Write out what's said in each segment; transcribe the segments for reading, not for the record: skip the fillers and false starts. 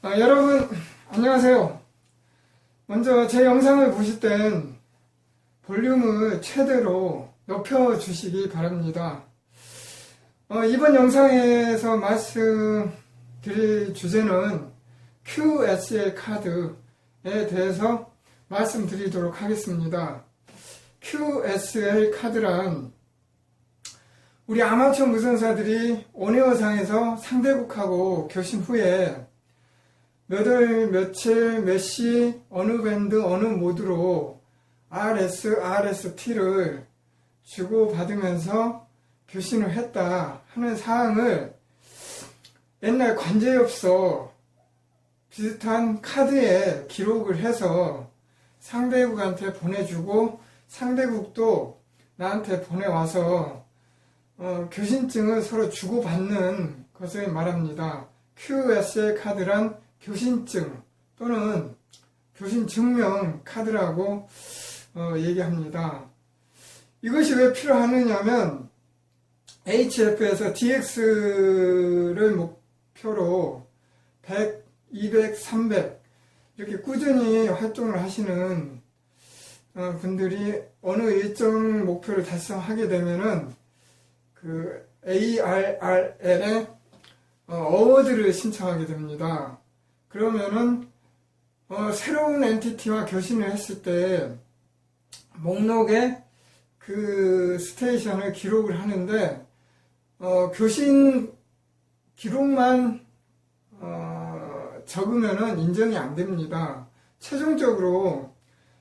여러분 안녕하세요. 먼저 제 영상을 보실 땐 볼륨을 최대로 높여 주시기 바랍니다. 이번 영상에서 말씀드릴 주제는 QSL 카드에 대해서 말씀드리도록 하겠습니다. QSL 카드란 우리 아마추어 무선사들이 온에어상에서 상대국하고 교신 후에 몇 월, 며칠, 몇 시, 어느 밴드, 어느 모드로 RS, RST를 주고받으면서 교신을 했다 하는 사항을 옛날 관제엽서 비슷한 카드에 기록을 해서 상대국한테 보내주고 상대국도 나한테 보내와서 교신증을 서로 주고받는 것을 말합니다. QSL 카드란 교신증 또는 교신증명 카드라고 얘기합니다. 이것이 왜 필요하느냐면 HF에서 DX를 목표로 100, 200, 300 이렇게 꾸준히 활동을 하시는 분들이 어느 일정 목표를 달성하게 되면은 그 ARRL에 어워드를 신청하게 됩니다. 그러면은 새로운 엔티티와 교신을 했을 때 목록에 그 스테이션을 기록을 하는데 교신 기록만 적으면은 인정이 안 됩니다. 최종적으로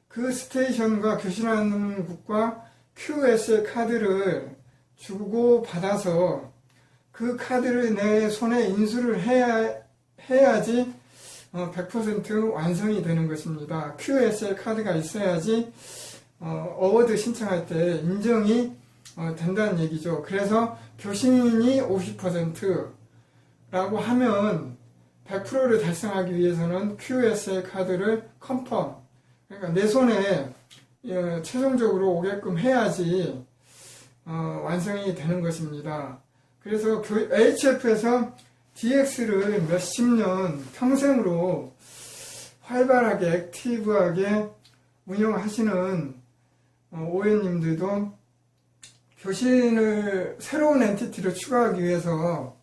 그 스테이션과 교신하는 국과 QSL 카드를 주고 받아서 그 카드를 내 손에 인수를 해야지 100% 완성이 되는 것입니다. QSL 카드가 있어야지 어워드 신청할 때 인정이 된다는 얘기죠. 그래서 교신이 50%라고 하면 100%를 달성하기 위해서는 QSL 카드를 컨펌, 그러니까 내 손에 최종적으로 오게끔 해야지 완성이 되는 것입니다. 그래서 HF에서 DX를 몇십 년 평생으로 활발하게 액티브하게 운영하시는 OE님들도 교신을 새로운 엔티티를 추가하기 위해서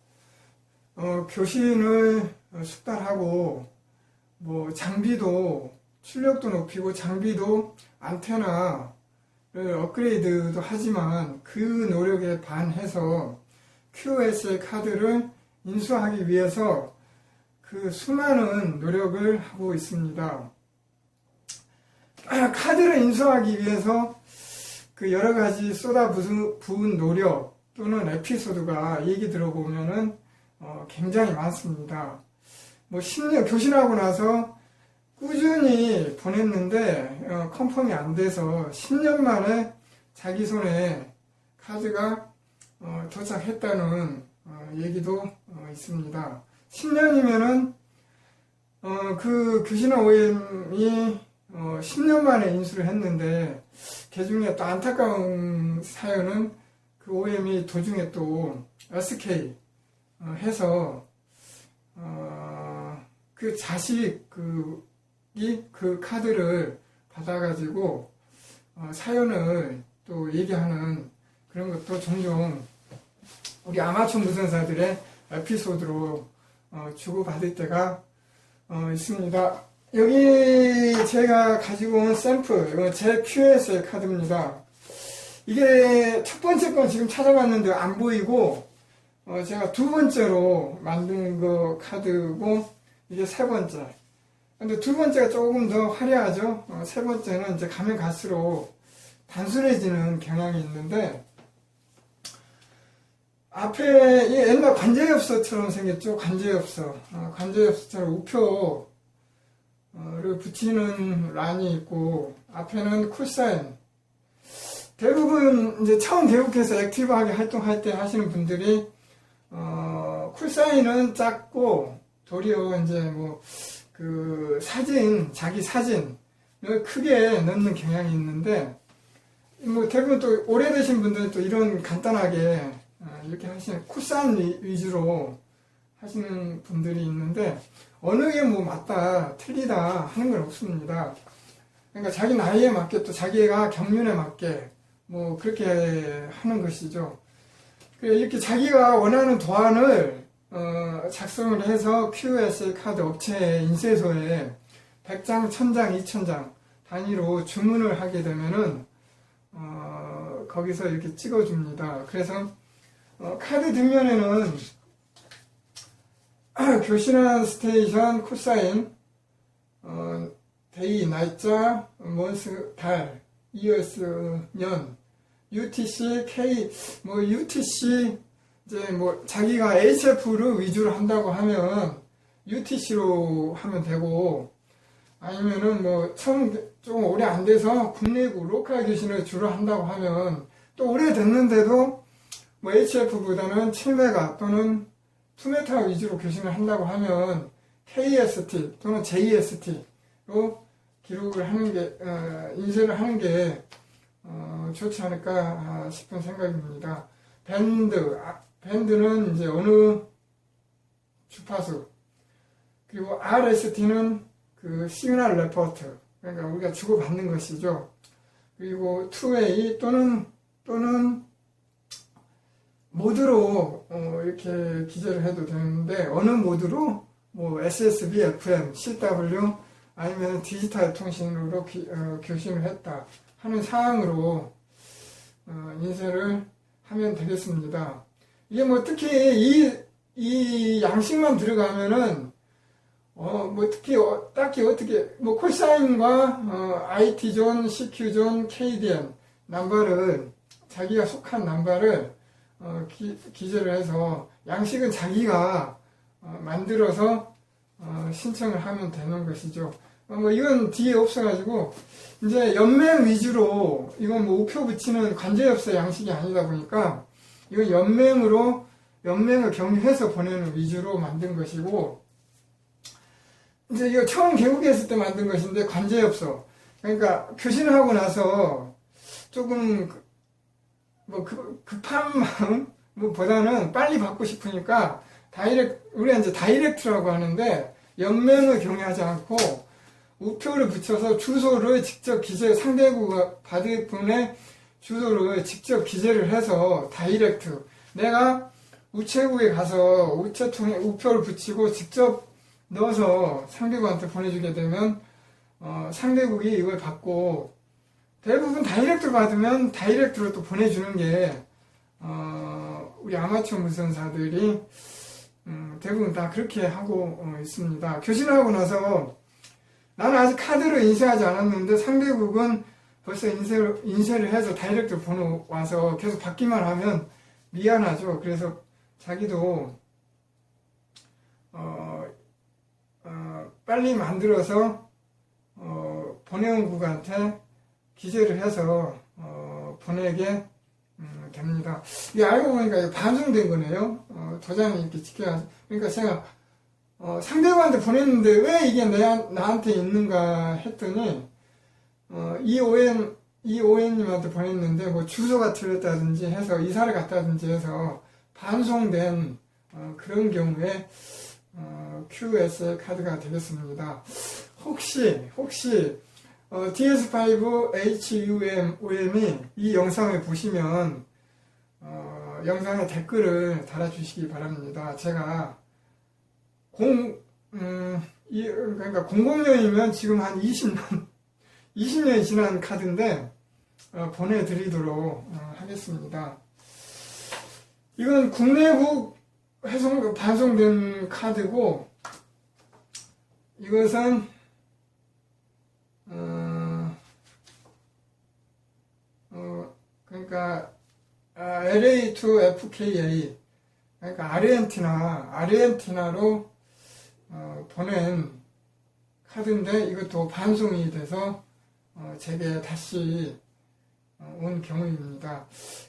교신을 숙달하고 뭐 장비도 출력도 높이고 장비도 안테나를 업그레이드도 하지만 그 노력에 반해서 QSL 카드를 인수하기 위해서 그 수많은 노력을 하고 있습니다. 카드를 인수하기 위해서 그 여러 가지 쏟아부은 노력 또는 에피소드가 얘기 들어보면은 굉장히 많습니다. 뭐 10년 교신하고 나서 꾸준히 보냈는데 컨펌이 안 돼서 10년 만에 자기 손에 카드가 도착했다는 얘기도 있습니다. 10년이면은 그 교신한 OEM이 10년 만에 인수를 했는데 그 중에 또 안타까운 사연은 그 OEM이 도중에 또 SK 해서 그 자식이 그 카드를 받아가지고 사연을 또 얘기하는 그런 것도 종종 우리 아마추어 무선사들의 에피소드로 주고받을 때가 있습니다. 여기 제가 가지고 온 샘플, 이건 제 QSL 카드입니다. 이게 첫 번째 건 지금 찾아봤는데 안 보이고 제가 두 번째로 만든 거 카드고 이게 세 번째. 근데 두 번째가 조금 더 화려하죠. 세 번째는 이제 가면 갈수록 단순해지는 경향이 있는데 앞에 이 옛날 관제엽서처럼 생겼죠. 관제엽서. 관제엽서처럼 우표를 붙이는 란이 있고 앞에는 쿨사인. 대부분 이제 처음 개국해서 액티브하게 활동할 때 하시는 분들이 쿨사인은 작고 도리어 이제 뭐 그 사진, 자기 사진을 크게 넣는 경향이 있는데 뭐 대부분 또 오래되신 분들은 또 이런 간단하게 이렇게 하시는 쿨사인 위주로 하시는 분들이 있는데 어느 게 뭐 맞다 틀리다 하는 건 없습니다. 그러니까 자기 나이에 맞게 또 자기가 경륜에 맞게 뭐 그렇게 하는 것이죠. 이렇게 자기가 원하는 도안을 작성을 해서 QSA 카드 업체 인쇄소에 100장, 1000장, 2000장 단위로 주문을 하게 되면은 거기서 이렇게 찍어줍니다. 그래서 카드 뒷면에는 교신한 스테이션, 코사인, 데이, 날짜, 먼스, 달, 이어스, 년, UTC, K, 뭐 UTC 이제 뭐 자기가 HF를 위주로 한다고 하면 UTC로 하면 되고, 아니면은 뭐 처음 좀 오래 안 돼서 국내고 로컬 교신을 주로 한다고 하면 또 오래 됐는데도 뭐 HF보다는 7메가 또는 2메타 위주로 교신을 한다고 하면 KST 또는 JST로 기록을 하는 게 인쇄를 하는 게 좋지 않을까 싶은 생각입니다. 밴드는 이제 어느 주파수, 그리고 RST는 그 시그널 레포트, 그러니까 우리가 주고받는 것이죠. 그리고 2way 또는 모드로 이렇게 기재를 해도 되는데 어느 모드로 뭐 SSB, FM, CW 아니면 디지털 통신으로 교신을 했다 하는 사항으로 인쇄를 하면 되겠습니다. 이게 뭐 특히 이 양식만 들어가면은 뭐 특히 딱히 어떻게 뭐 콜사인과 IT존, CQ존, KDN 넘버를 자기가 속한 넘버를 기재를 해서 양식은 자기가 만들어서 신청을 하면 되는 것이죠. 뭐 이건 뒤에 없어가지고 이제 연맹 위주로 이건 뭐 우표 붙이는 관제엽서 양식이 아니다 보니까 이건 연맹을 경유해서 보내는 위주로 만든 것이고, 이제 이거 처음 개국했을 때 만든 것인데 관제엽서, 그러니까 교신을 하고 나서 조금 뭐 급한 마음 보다는 빨리 받고 싶으니까 우리가 이제 다이렉트라고 하는데 연맹을 경유하지 않고 우표를 붙여서 주소를 직접 상대국가 받을 분의 주소를 직접 기재를 해서 다이렉트, 내가 우체국에 가서 우체통에 우표를 붙이고 직접 넣어서 상대국한테 보내주게 되면 상대국이 이걸 받고, 대부분 다이렉트로 받으면 다이렉트로 또 보내주는 게 우리 아마추어 무선사들이 대부분 다 그렇게 하고 있습니다. 교신을 하고 나서 나는 아직 카드를 인쇄하지 않았는데 상대국은 벌써 인쇄를 해서 다이렉트로 보내와서 계속 받기만 하면 미안하죠. 그래서 자기도 빨리 만들어서 보내온 국한테 기재를 해서 보내게 됩니다. 이게 알고 보니까 반송된 거네요. 도장이 이렇게 찍혀야. 그러니까 제가 상대방한테 보냈는데 왜 이게 나한테 있는가 했더니 이오엔님한테 보냈는데 뭐 주소가 틀렸다든지 해서 이사를 갔다든지 해서 반송된 그런 경우에 QSL 카드가 되겠습니다. 혹시 DS5HUMOM이 이 영상을 보시면 영상에 댓글을 달아주시기 바랍니다. 제가 그러니까 00년이면 지금 한 20년이 지난 카드인데 보내드리도록 하겠습니다. 이건 국내국 반송된 카드고, 이것은 그러니까 LA to FKA, 그러니까 아르헨티나로 보낸 카드인데 이것도 반송이 돼서 제게 다시 온 경우입니다.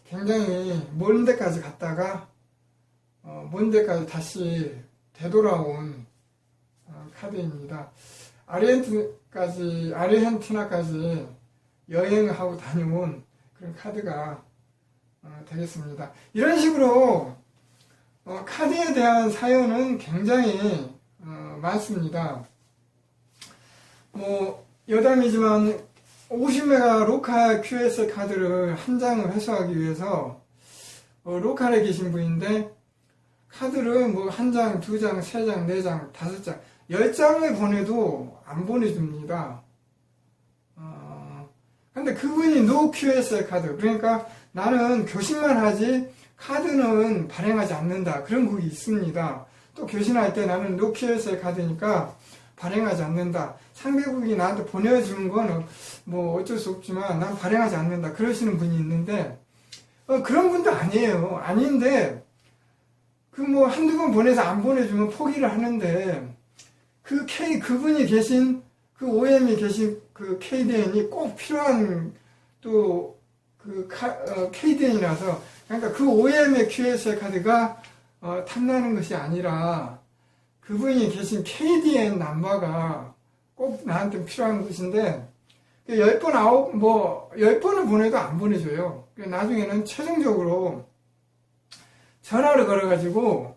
굉장히 먼 데까지 갔다가 먼 데까지 다시 되돌아온 카드입니다. 아르헨티나까지 여행하고 다녀온 그런 카드가 되겠습니다. 이런 식으로 카드에 대한 사연은 굉장히 많습니다. 뭐 여담이지만 50메가 로컬 QS 카드를 한 장을 회수하기 위해서 로컬에 계신 분인데 카드를 뭐 한 장, 두 장, 세 장, 네 장, 다섯 장, 10장을 보내도 안 보내줍니다. 근데 그분이 노 QSL 카드, 그러니까 나는 교신만 하지 카드는 발행하지 않는다, 그런 곡이 있습니다. 또 교신할 때 나는 노 QSL 카드니까 발행하지 않는다, 상대국이 나한테 보내주는 거는 뭐 어쩔 수 없지만 난 발행하지 않는다, 그러시는 분이 있는데 그런 분도 아니에요. 아닌데 그 뭐 한두 번 보내서 안 보내주면 포기를 하는데 그분이 계신 그 OM이 계신 그 KDN이 꼭 필요한 또 그 KDN이라서, 그러니까 그 OM의 QSL 카드가 탐나는 것이 아니라 그분이 계신 KDN 넘버가 꼭 나한테 필요한 것인데 10번을 보내도 안 보내줘요. 나중에는 최종적으로 전화를 걸어가지고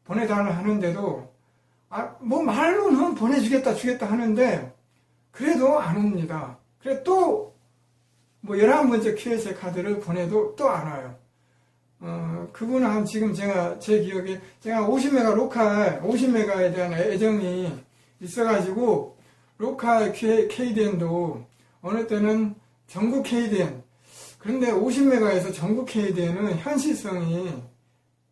보내달라 하는데도 뭐 말로는 보내주겠다 주겠다 하는데 그래도 안 옵니다. 그래 또 뭐 11번째 QSL 카드를 보내도 또 안 와요. 그분은 한 지금 제 기억에 제가 50메가 로컬 50메가에 대한 애정이 있어가지고 로컬 KDN도 어느 때는 전국 KDN, 그런데 50메가에서 전국 KDN은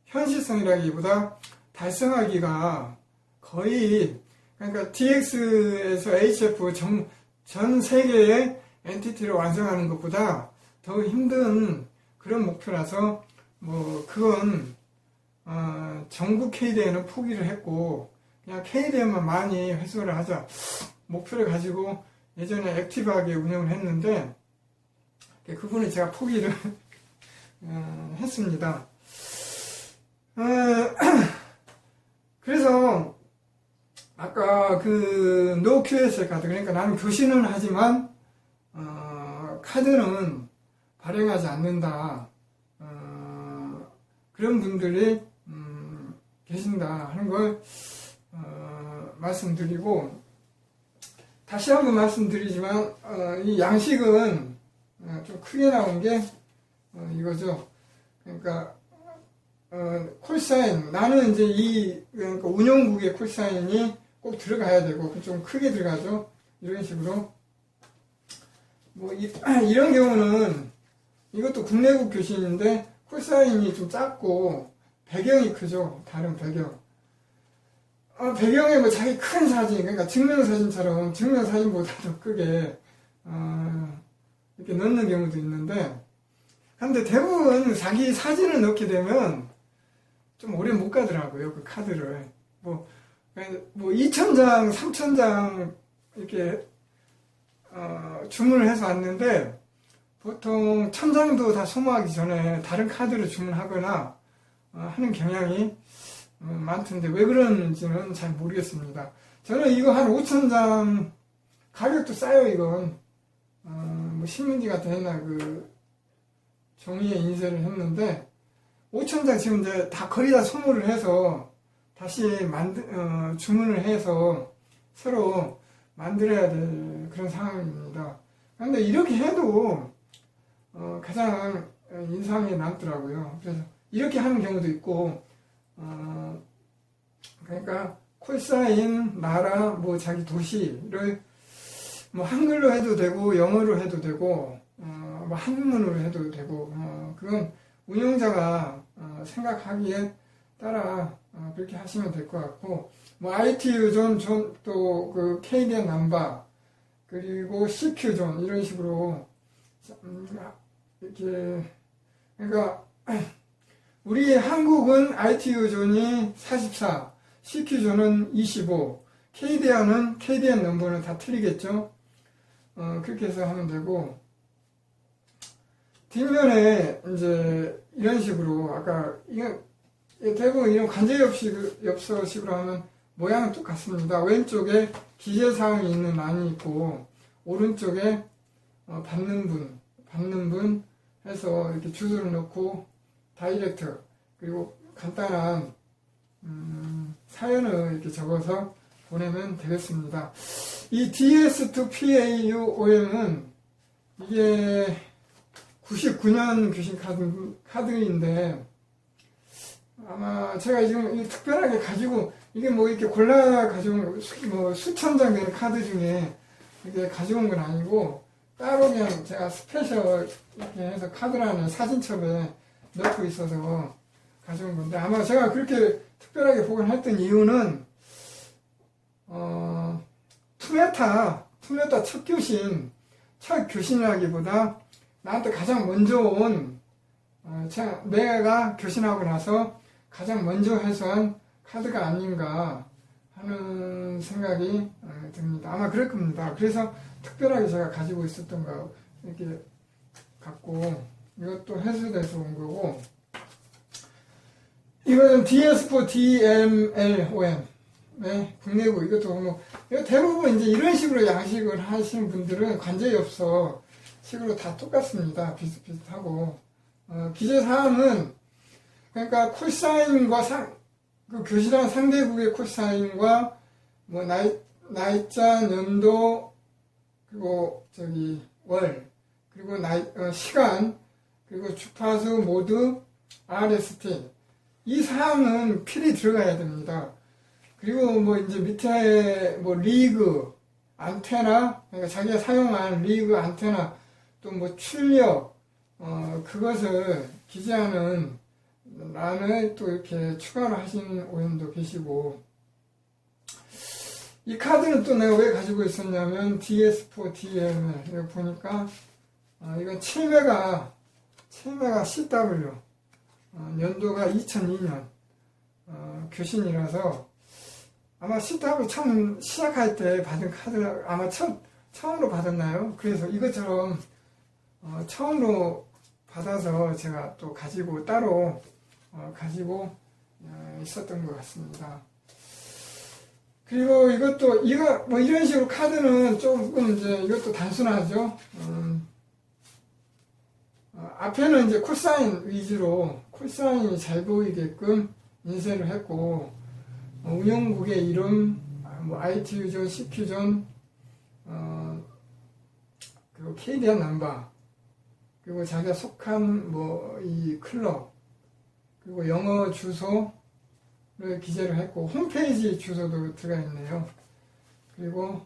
현실성이라기보다 달성하기가 거의, 그러니까 TX에서 HF 전 세계의 엔티티를 완성하는 것보다 더 힘든 그런 목표라서 뭐 그건 전국 KDN은 포기를 했고 그냥 KDN만 많이 회수를 하자 목표를 가지고 예전에 액티브하게 운영을 했는데 그분은 제가 포기를 했습니다. 그래서 아까 그 노 QSL 카드, 그러니까 나는 교신은 하지만 카드는 발행하지 않는다, 그런 분들이 계신다 하는 걸 말씀드리고, 다시 한번 말씀드리지만 이 양식은 좀 크게 나온 게 이거죠. 그러니까 콜사인, 나는 이제 그러니까 운영국의 콜사인이 꼭 들어가야 되고 좀 크게 들어가죠. 이런 식으로 뭐 이런 경우는 이것도 국내국 교신인데 콜사인이 좀 작고 배경이 크죠. 다른 배경. 배경에 뭐 자기 큰 사진, 그러니까 증명사진처럼 증명사진보다 더 크게 이렇게 넣는 경우도 있는데, 근데 대부분 자기 사진을 넣게 되면 좀 오래 못 가더라고요. 그 카드를 뭐 2,000장, 3,000장 이렇게 주문을 해서 왔는데 보통 1,000장도 다 소모하기 전에 다른 카드를 주문하거나 하는 경향이 많던데 왜 그런지는 잘 모르겠습니다. 저는 이거 한 5,000장, 가격도 싸요. 이건 뭐 신문지 같은 옛날 그 종이에 인쇄를 했는데 5,000장 지금 이제 다 거의 다 소모를 해서 다시 주문을 해서 새로 만들어야 될 그런 상황입니다. 그런데 이렇게 해도 가장 인상이 남더라고요. 그래서 이렇게 하는 경우도 있고, 그러니까 콜사인, 나라, 뭐 자기 도시를 뭐 한글로 해도 되고 영어로 해도 되고 뭐 한문으로 해도 되고, 그건 운영자가 생각하기에 따라 그렇게 하시면 될 것 같고, 뭐 ITU 존, 또 그 KDN 넘버, 그리고 CQ 존 이런 식으로 이렇게, 그러니까 우리 한국은 ITU 존이 44, CQ 존은 25, KDN 넘버는 다 틀리겠죠. 그렇게 해서 하면 되고, 뒷면에 이제 이런 식으로 아까 대부분 이런 관제엽서식으로 하면 모양은 똑같습니다. 왼쪽에 기재사항이 있는 란이 있고 오른쪽에 받는 분 해서 이렇게 주소를 넣고 다이렉트, 그리고 간단한 사연을 이렇게 적어서 보내면 되겠습니다. 이 DS2PAUOM은 이게 99년 교신 카드인데 아마 제가 지금 특별하게 가지고 이게 뭐 이렇게 골라 가져온 뭐 수천 장 되는 카드 중에 이렇게 가져온 건 아니고 따로 그냥 제가 스페셜 이렇게 해서 카드라는 사진첩에 넣고 있어서 가져온 건데 아마 제가 그렇게 특별하게 보관했던 이유는 투메타 첫 교신이라기보다 나한테 가장 먼저 온 내가 교신하고 나서 가장 먼저 해소한 카드가 아닌가 하는 생각이 듭니다. 아마 그럴 겁니다. 그래서 특별하게 제가 가지고 있었던 거 이렇게 갖고 이것도 해소돼서 온 거고 이거는 DS4 DMLOM 네, 국내고 이것도 뭐 대부분 이제 이런 식으로 양식을 하시는 분들은 관절이 없어 식으로 다 똑같습니다. 비슷비슷하고 기재사항은 그러니까 콜사인과 그 교실한 상대국의 콜사인과 뭐 날짜, 연도 그리고 월 그리고 시간 그리고 주파수 모드 RST 이 사항은 필히 들어가야 됩니다. 그리고 뭐 이제 밑에 뭐 리그 안테나 그러니까 자기가 사용한 리그 안테나 또 뭐 출력 그것을 기재하는 란을 또 이렇게 추가로 하신 오염도 계시고 이 카드는 또 내가 왜 가지고 있었냐면 DS4DM을 이거 보니까 이건 7메가 CW 연도가 2002년 교신이라서 아마 CW 처음 시작할 때 받은 카드 아마 처음으로 받았나요? 그래서 이것처럼 처음으로 받아서 제가 또 가지고 따로 가지고 있었던 것 같습니다. 그리고 이것도 뭐 이런 식으로 카드는 조금 이제 이것도 단순하죠. 앞에는 이제 콜사인 위주로 콜사인이 잘 보이게끔 인쇄를 했고 운영국의 이름, 뭐 ITU존, CQ존, 그리고 KDN 넘버, 그리고 자기가 속한 뭐 이 클럽, 그리고 영어 주소를 기재를 했고 홈페이지 주소도 들어가 있네요. 그리고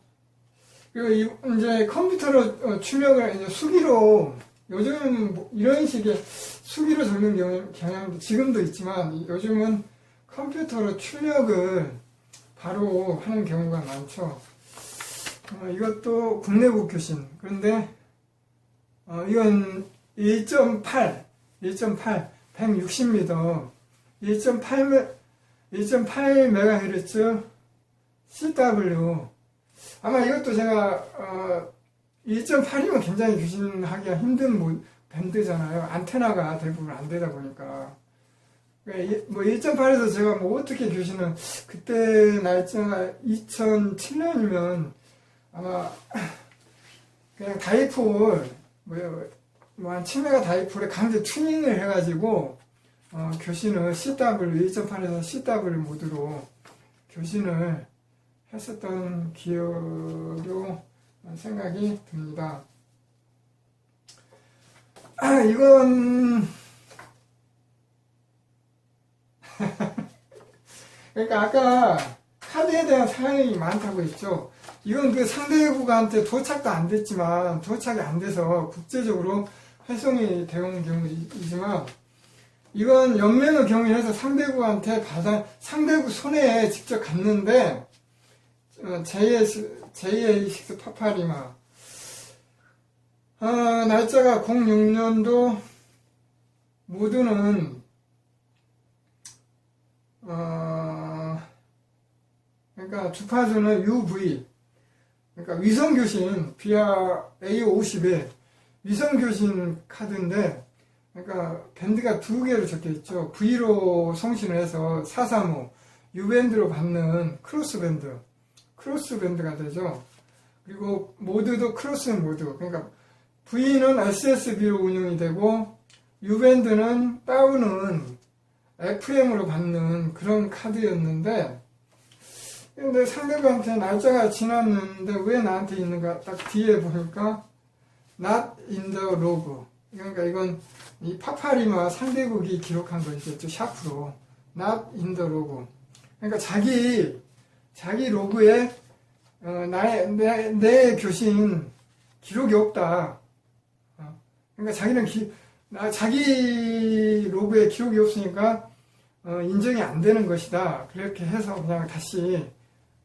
이제 컴퓨터로 출력을 이제 수기로 요즘은 뭐 이런 식의 수기로 적는 경향도 지금도 있지만 요즘은 컴퓨터로 출력을 바로 하는 경우가 많죠. 이것도 국내국 교신. 그런데 이건 1.8 160m 1.8MHz CW 아마 이것도 제가 1.8이면 굉장히 교신하기가 힘든 밴드잖아요. 안테나가 대부분 안 되다 보니까 뭐 1.8에서 제가 뭐 어떻게 교신을 그때 날짜가 2007년이면 아마 그냥 다이폴 뭐 한 7메가 다이폴에 강제 튜닝을 해가지고 교신을 CW 1.8에서 CW 모드로 교신을 했었던 기억으로 생각이 듭니다. 이건 그러니까 아까 카드에 대한 사연이 많다고 했죠. 이건 그 상대국한테 도착도 안 됐지만 도착이 안 돼서 국제적으로 활성이 되는 경우이지만 이건 연맹을 경유해서 상대국한테 상대국 손해에 직접 갔는데 JA6 파파리마 날짜가 06년도 모두는 그러니까 주파수는 UV 그러니까 위성교신 비아 A51 위성교신 카드인데 그러니까 밴드가 두 개로 적혀 있죠. V로 송신을 해서 435 U밴드로 받는 크로스밴드가 되죠. 그리고 모드도 크로스 모드 그러니까 V는 SSB로 운영이 되고 U밴드는 다운은 FM으로 받는 그런 카드였는데, 근데 상대방한테 날짜가 지났는데 왜 나한테 있는가 딱 뒤에 보니까 not in the log. 그러니까 이건 이 파파리마 상대국이 기록한 것이겠죠. 샤프로 not in the log. 그러니까 자기 로그에 내 교신 기록이 없다. 그러니까 자기는 자기 로그에 기록이 없으니까 인정이 안 되는 것이다. 그렇게 해서 그냥 다시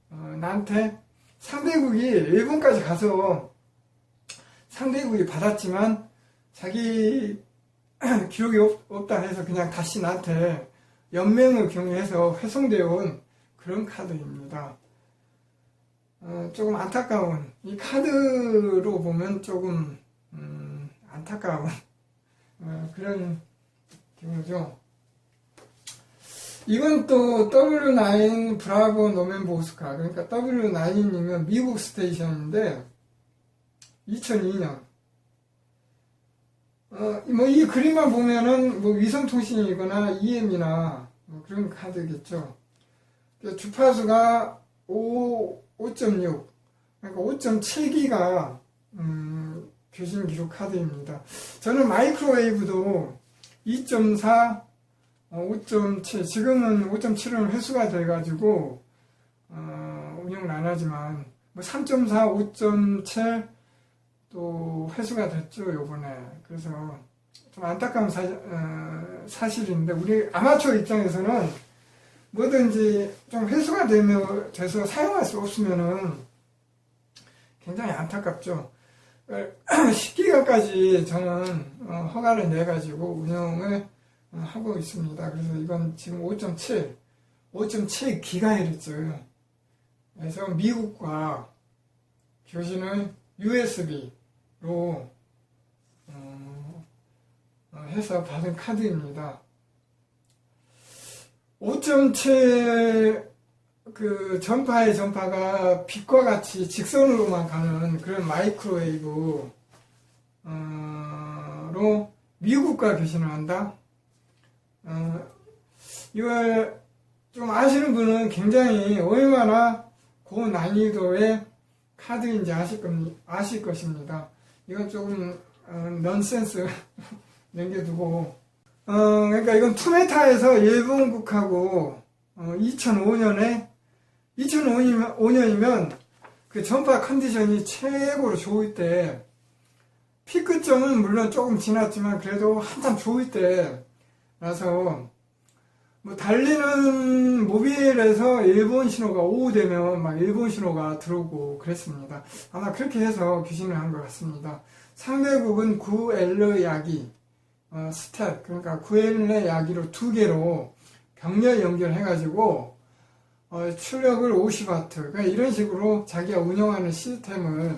나한테 상대국이 일본까지 가서 상대국이 받았지만 자기 기록이 없다 해서 그냥 다시 나한테 연맹을 경유해서 회송되어 온 그런 카드입니다. 조금 안타까운, 이 카드로 보면 조금 안타까운 그런 경우죠. 이건 또 W9 브라보 노멘보 오스카, 그러니까 W9이면 미국 스테이션인데 2002년 뭐 이 그림만 보면은 뭐 위성통신이거나 EM이나 뭐 그런 카드겠죠. 주파수가 5.6, 그러니까 5.7기가 교신 기록 카드입니다. 저는 마이크로웨이브도 2.4, 5.7, 지금은 5.7은 회수가 돼가지고 운영을 안 하지만 뭐 3.4, 5.7 또 회수가 됐죠 요번에. 그래서 좀 안타까운 사실인데 우리 아마추어 입장에서는 뭐든지 좀 회수가 돼서 사용할 수 없으면은 굉장히 안타깝죠. 10기가까지 저는 허가를 내가지고 운영을 하고 있습니다. 그래서 이건 지금 5.7GHz. 그래서 미국과 교신을 USB로 해서 받은 카드입니다. 5.7 그 전파의 전파가 빛과 같이 직선으로만 가는 그런 마이크로웨이브로 미국과 교신을 한다. 이걸 좀 아시는 분은 굉장히 얼마나 고난이도의 카드인지 아실 것입니다. 이건 조금 넌센스 남겨두고 그러니까 이건 투메타에서 일본국하고 2005년이면 그 전파 컨디션이 최고로 좋을 때, 피크점은 물론 조금 지났지만 그래도 한참 좋을 때라서 뭐 달리는 모빌에서 일본 신호가 오후 되면 막 일본 신호가 들어오고 그랬습니다. 아마 그렇게 해서 교신을 한 것 같습니다. 상대국은 9L 야기 스텝, 그러니까 9L 야기로 2개로 병렬 연결해가지고 출력을 50W, 그러니까 이런 식으로 자기가 운영하는 시스템을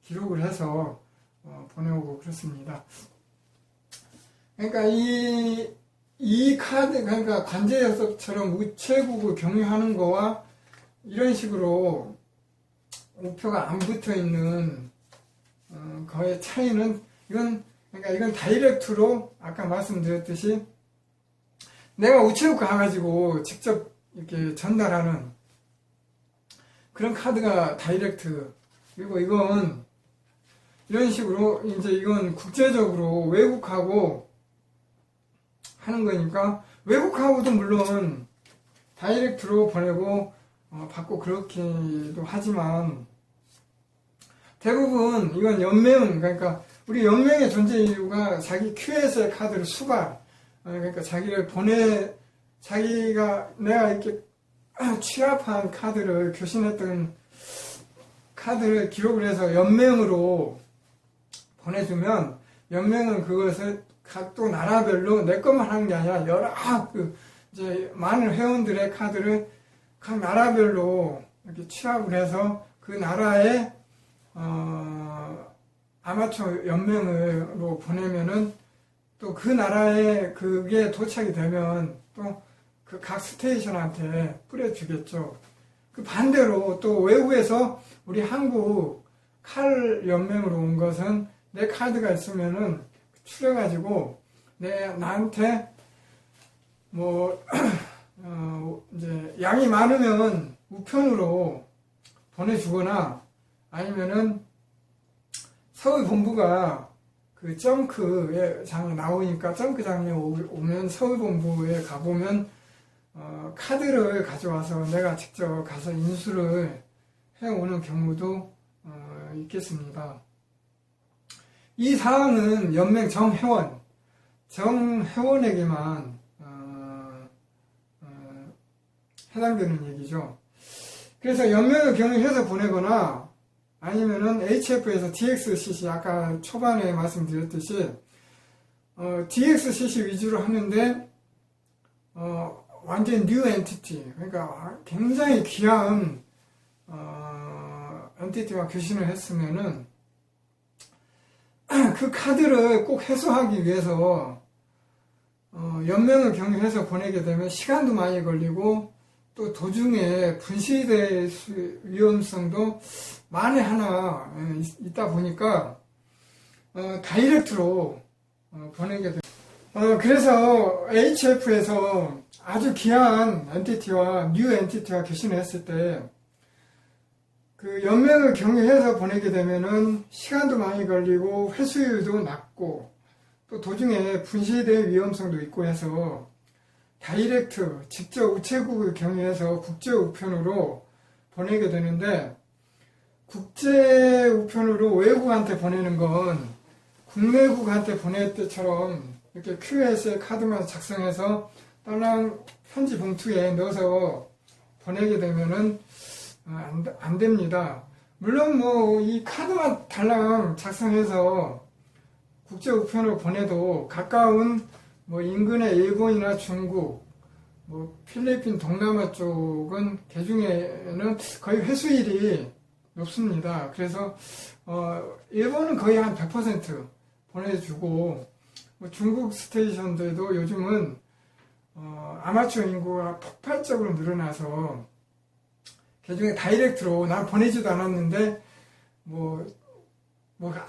기록을 해서 보내오고 그렇습니다. 그러니까 이 카드, 그러니까 관제역섭처럼 우체국을 경유하는 거와 이런 식으로 우표가 안 붙어 있는 거의 차이는, 이건 다이렉트로 아까 말씀드렸듯이 내가 우체국 가가지고 직접 이렇게 전달하는 그런 카드가 다이렉트. 그리고 이건 이런 식으로 이건 국제적으로 외국하고 하는 거니까 외국하고도 물론 다이렉트로 보내고 받고 그렇기도 하지만 대부분 이건 연맹, 그러니까 우리 연맹의 존재 이유가 자기 QSL 카드를 수발, 그러니까 내가 이렇게 취합한 카드를 교신했던 카드를 기록을 해서 연맹으로 보내주면 연맹은 그것을 각 또 나라별로 내 것만 하는 게 아니라 여러 이제 많은 회원들의 카드를 각 나라별로 이렇게 취합을 해서 그 나라의 아마추어 연맹으로 보내면은 또 그 나라에 그게 도착이 되면 또 그 각 스테이션한테 뿌려주겠죠. 그 반대로 또 외국에서 우리 한국 칼 연맹으로 온 것은 내 카드가 있으면은 추려가지고 나한테 뭐 이제 양이 많으면 우편으로 보내주거나 아니면은 서울 본부가 그 점크에 장 나오니까 점크장에 오면 서울 본부에 가보면 카드를 가져와서 내가 직접 가서 인수를 해오는 경우도 있겠습니다. 이 사항은 연맹 정회원에게만 해당되는 얘기죠. 그래서 연맹을 경유해서 보내거나 아니면은 HF에서 DXCC 아까 초반에 말씀드렸듯이 DXCC 위주로 하는데 완전 뉴 엔티티 그러니까 굉장히 귀한 엔티티와 교신을 했으면은 그 카드를 꼭 해소하기 위해서 연맹을 경유해서 보내게 되면 시간도 많이 걸리고 또 도중에 분실될 위험성도 만에 하나 있다 보니까 다이렉트로 보내게 돼요. 그래서 HF에서 아주 귀한 엔티티와 뉴 엔티티와 교신을 했을 때 그 연맹을 경유해서 보내게 되면은 시간도 많이 걸리고 회수율도 낮고 또 도중에 분실될 위험성도 있고 해서 다이렉트 직접 우체국을 경유해서 국제 우편으로 보내게 되는데 국제 우편으로 외국한테 보내는 건 국내국한테 보낼 때처럼 이렇게 QSL 카드만 작성해서 딸랑 편지 봉투에 넣어서 보내게 되면은 안 됩니다. 물론 뭐 이 카드만 달랑 작성해서 국제 우편으로 보내도 가까운 뭐 인근의 일본이나 중국, 뭐 필리핀 동남아 쪽은 개중에는 거의 회수율이 높습니다. 그래서 일본은 거의 한 100% 보내주고 뭐 중국 스테이션들도 요즘은 아마추어 인구가 폭발적으로 늘어나서 개중에 다이렉트로 난 보내지도 않았는데 뭐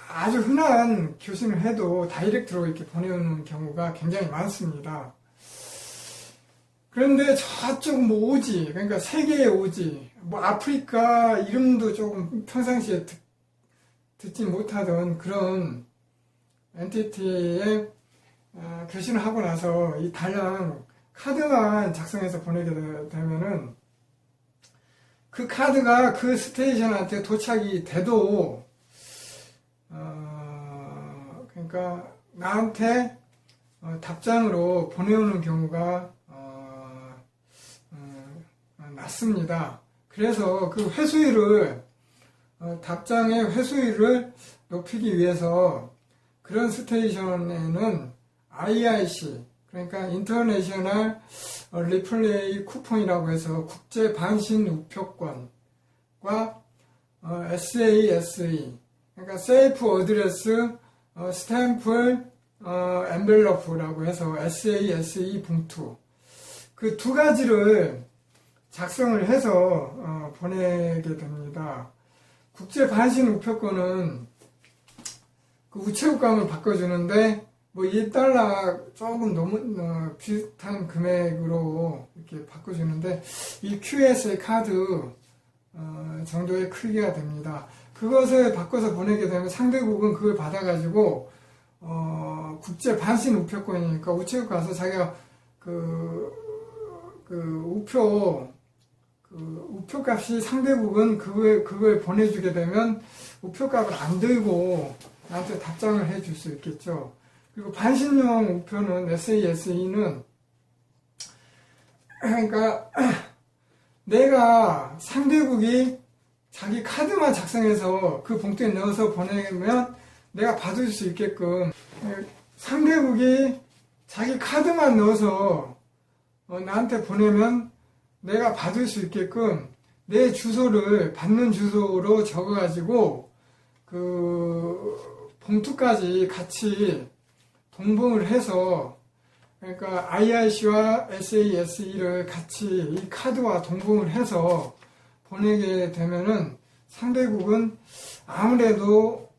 아주 흔한 교신을 해도 다이렉트로 이렇게 보내오는 경우가 굉장히 많습니다. 그런데 저쪽 뭐 오지, 그러니까 세계의 오지, 뭐 아프리카 이름도 조금 평상시에 듣지 못하던 그런 엔티티에 교신을 하고 나서 이 달랑 카드만 작성해서 보내게 되면은 그 카드가 그 스테이션한테 도착이 돼도 그러니까 나한테 답장으로 보내오는 경우가 낮습니다. 그래서 그 회수율을 답장의 회수율을 높이기 위해서 그런 스테이션에는 IIC 그러니까 인터내셔널 리플레이 쿠폰이라고 해서 국제 반신 우표권과 SASE 그러니까 세이프 어드레스 스탬플 엔벨러프라고 해서 SASE 봉투 그 두 가지를 작성을 해서 보내게 됩니다. 국제 반신 우표권은 그 우체국감을 바꿔주는데 뭐 1달러 조금 너무 비슷한 금액으로 이렇게 바꿔주는데 이 QSL 카드 정도의 크기가 됩니다. 그것을 바꿔서 보내게 되면 상대국은 그걸 받아가지고 국제 반신 우표권이니까 우체국 가서 자기가 우표값이 상대국은 그걸 보내주게 되면 우표값을 안 들고 나한테 답장을 해줄 수 있겠죠. 그리고 반신용 우표는 SASE는 그러니까 내가 상대국이 자기 카드만 작성해서 그 봉투에 넣어서 보내면 내가 받을 수 있게끔 상대국이 자기 카드만 넣어서 나한테 보내면 내가 받을 수 있게끔 내 주소를 받는 주소로 적어가지고 그 봉투까지 같이 동봉을 해서 그러니까 IIC와 SASE를 같이 이 카드와 동봉을 해서 보내게 되면은 상대국은 아무래도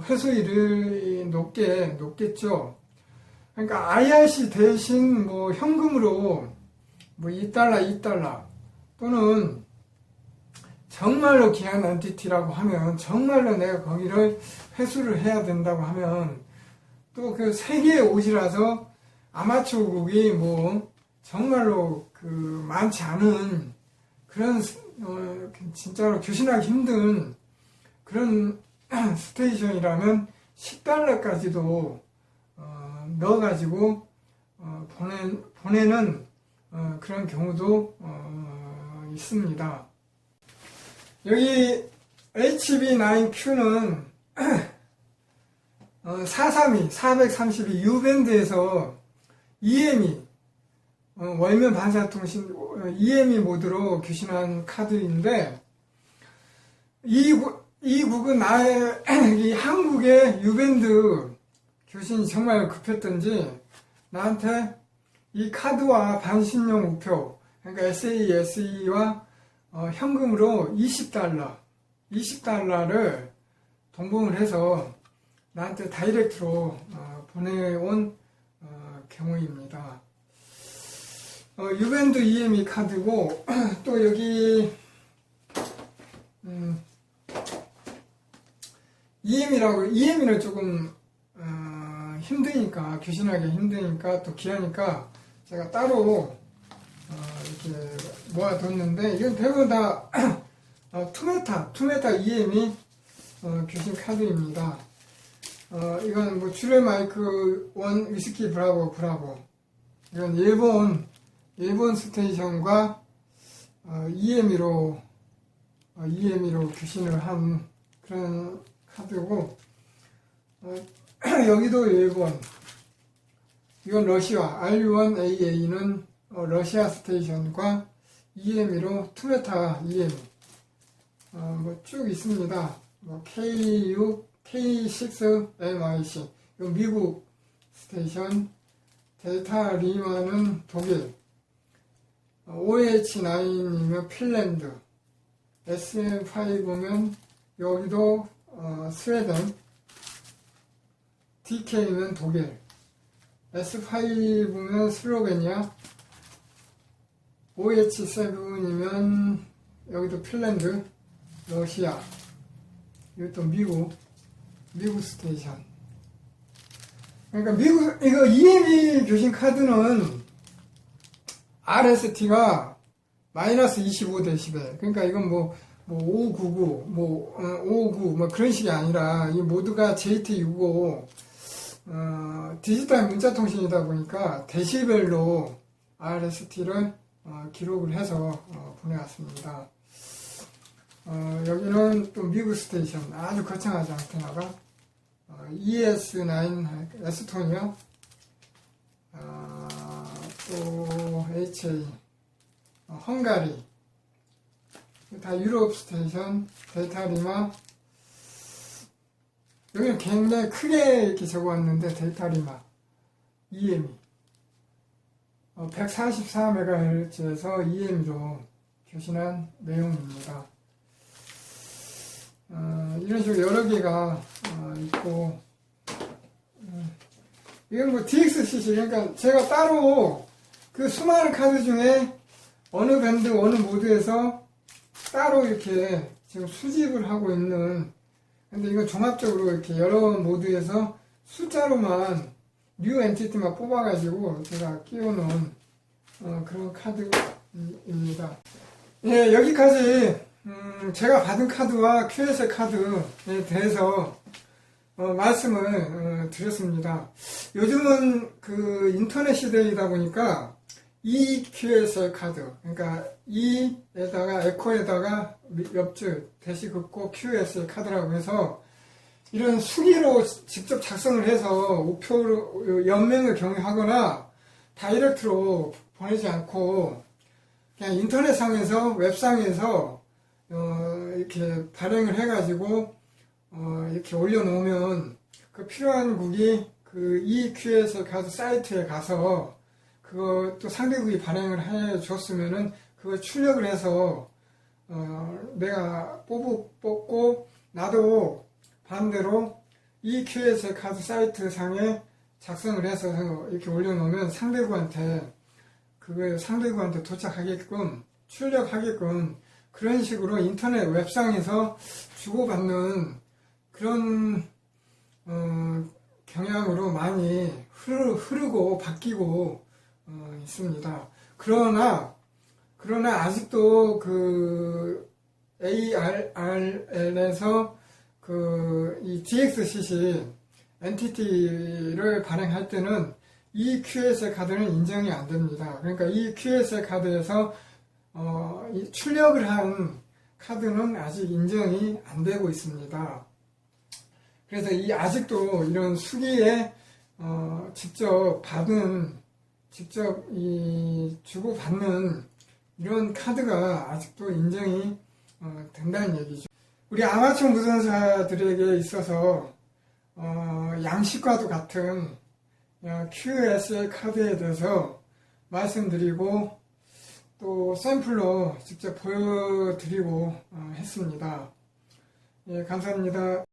회수율이 높겠죠. 그러니까 IRC 대신 뭐 현금으로 뭐 2달러, 2달러 또는 정말로 귀한 엔티티라고 하면 정말로 내가 거기를 회수를 해야 된다고 하면 또 그 세계의 옷이라서 아마추어국이 뭐 정말로 그 많지 않은 그런 진짜로 교신하기 힘든 그런 스테이션이라면 10달러까지도 넣어가지고 보내는 그런 경우도 있습니다. 여기 HB9Q는 432 U밴드에서 EME 월면 반사통신 EME 모드로 교신한 카드인데 이 국은 나의 이 한국의 U밴드 교신이 정말 급했던지 나한테 이 카드와 반신용 우표 그러니까 SA, SE와 현금으로 20달러를 동봉을 해서 나한테 다이렉트로 보내온 경우입니다. 유밴드 EME 카드고 또 여기 EME는 조금 힘드니까 교신하기 힘드니까 또 귀하니까 제가 따로 이렇게 모아뒀는데 이건 대부분 다 투메타 EME 교신 카드입니다. 이건 뭐 쥬레 마이크 1 위스키 브라보 이건 일본 스테이션과 EME로 교신을 한 그런 카드고 여기도 일본 이건 러시아 RU1AA는 러시아 스테이션과 EME로 투메타 EME 뭐 쭉 있습니다. 뭐 K6K6MIC 이건 미국 스테이션 데이터 리마는 독일 OH9이면 핀란드 SM5면 여기도 스웨덴 DK는 독일 S5면 슬로베니아 OH7이면 여기도 핀란드 러시아 이것도 미국 스테이션 그러니까 이거 EME 교신 카드는 RST가 마이너스 25dB 그러니까 이건 뭐 599 559 뭐 그런 식이 아니라 이 모두가 JT65 디지털 문자통신이다 보니까 데시벨로 RST를 기록을 해서 보내왔습니다. 여기는 또 미국 스테이션 아주 거창하지 안테나가 ES9 에스토니아 또 HA 헝가리 다 유럽 스테이션 데이터 리마 여기는 굉장히 크게 이렇게 적어왔는데 데이터 리마 EME 144MHz에서 EME로 교신한 내용입니다. 이런 식으로 여러 개가 있고 이건 뭐 DXCC 그러니까 제가 따로 그 수많은 카드 중에 어느 밴드 어느 모드에서 따로 이렇게 지금 수집을 하고 있는 근데 이건 종합적으로 이렇게 여러 모드에서 숫자로만 뉴 엔티티만 뽑아가지고 제가 끼워놓은 그런 카드입니다. 예, 여기까지 제가 받은 카드와 QSL 카드에 대해서 말씀을 드렸습니다. 요즘은 그 인터넷 시대이다 보니까 EQSL 카드, 그러니까 E에다가 에코에다가 옆줄 대시 긋고 QSL 카드라고 해서 이런 수기로 직접 작성을 해서 우표로 연맹을 경유하거나 다이렉트로 보내지 않고 그냥 인터넷상에서 웹상에서 이렇게 발행을 해가지고 이렇게 올려놓으면 그 필요한 국이 그 EQSL 카드 사이트에 가서 그거 또 상대국이 발행을 해줬으면은 그걸 출력을 해서 내가 뽑고 나도 반대로 EQSL 카드 사이트 상에 작성을 해서 이렇게 올려놓으면 상대국한테 도착하게끔 출력하게끔 그런 식으로 인터넷 웹상에서 주고받는 그런 경향으로 많이 흐르고 바뀌고 있습니다. 그러나 아직도 그 ARRL에서 이 DXCC NTT를 발행할 때는 이 QSL 카드는 인정이 안 됩니다. 그러니까 이 QSL 카드에서 이 출력을 한 카드는 아직 인정이 안 되고 있습니다. 그래서 아직도 이런 수기에 직접 주고받는 이런 카드가 아직도 인정이 된다는 얘기죠. 우리 아마추어 무선사들에게 있어서 양식과도 같은 QSL 카드에 대해서 말씀드리고 또 샘플로 직접 보여드리고 했습니다. 예, 감사합니다.